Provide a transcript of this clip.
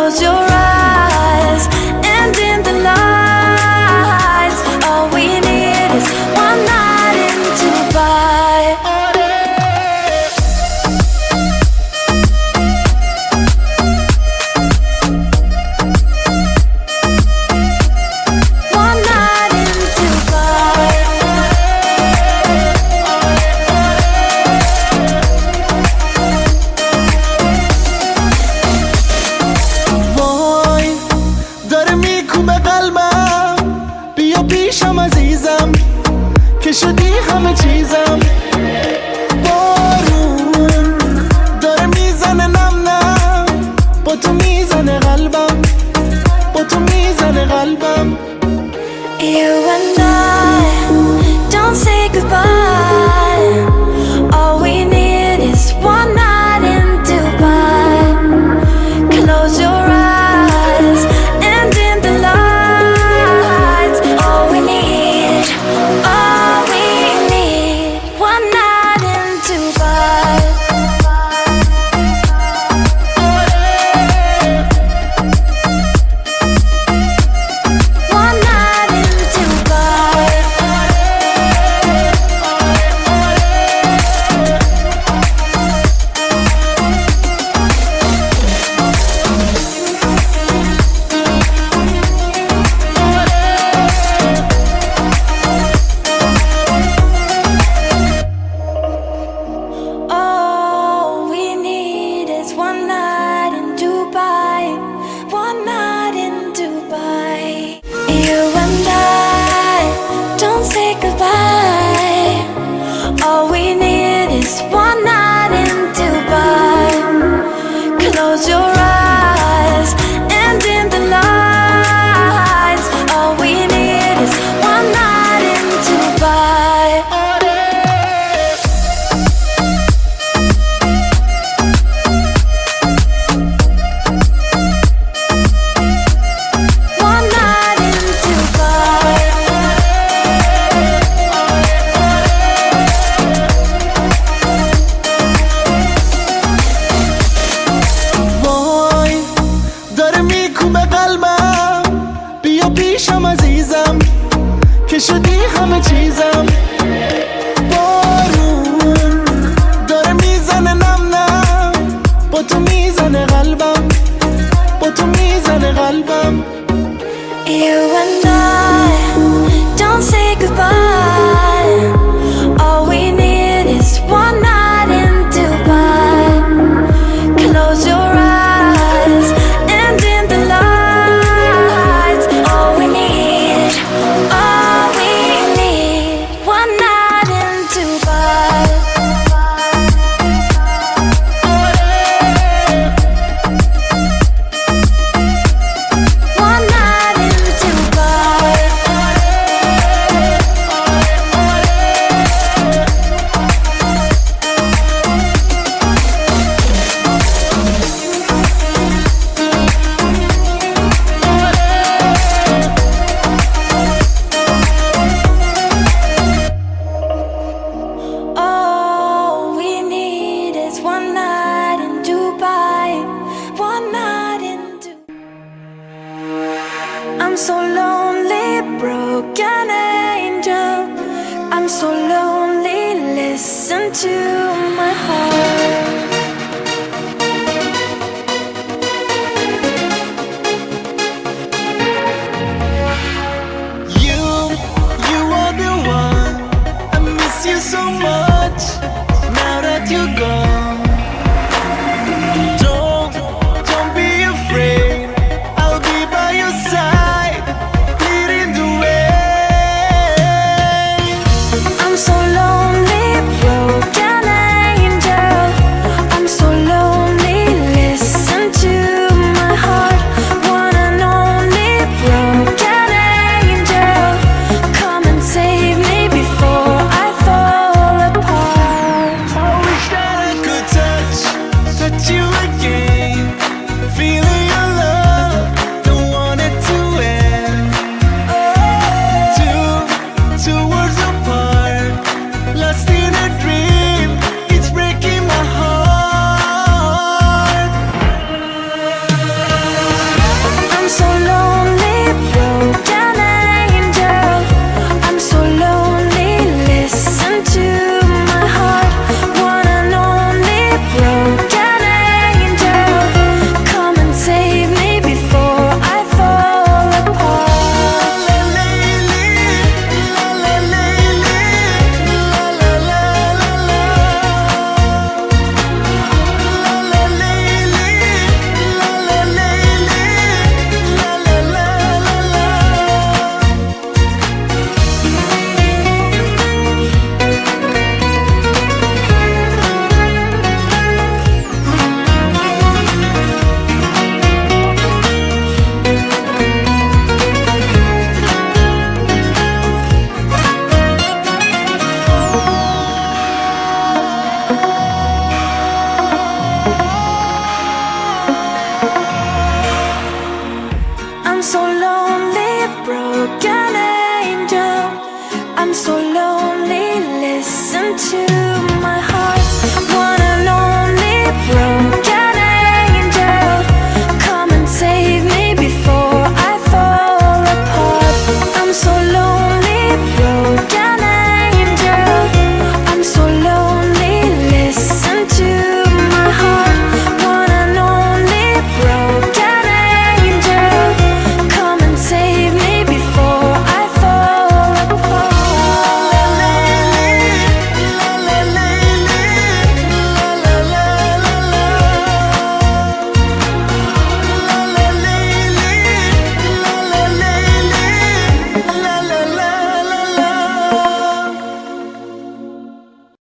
Close your eyes, and in the lights, all we need is one night in Dubai. One night in Dubai. وای داره میکوبه قلبم، بیا پیشم عزیزم که شدی همه چیزم. بارون داره میزنه نم نم، با تو میزنه قلبم، با تو میزنه قلبم. You and I don't say goodbye. All we need is one night in Dubai. Close your eyes, and in the lights, all we need, one night in Dubai. One night in Dubai. All we need is one night in Dubai. One night in Dubai. You and I don't say goodbye. All we need is one night in Dubai. Close your eyes, and in the lights, all we need is one night in Dubai. One night in Dubai. وای داره میکوبه قلبم، بیا پیشم عزیزم که شدی همه چیزم. بارون داره میزنه نم نم، با تو میزنه قلبم، با تو میزنه قلبم. You and I don't say goodbye. All we need is one night in Dubai. Close your eyes, and in the lights, all we need, one night in Dubai. One night in Dubai. All we need is one night in Dubai. One night in Dubai. I'm so lonely, broken angel. I'm so lonely, listen to my heart. You are the one. I miss you so much now that you're gone. Don't be afraid. I'll be by your side, leading the way. I'm so lonely, broken angel. broken angel. I'm so lonely, listen to my heart.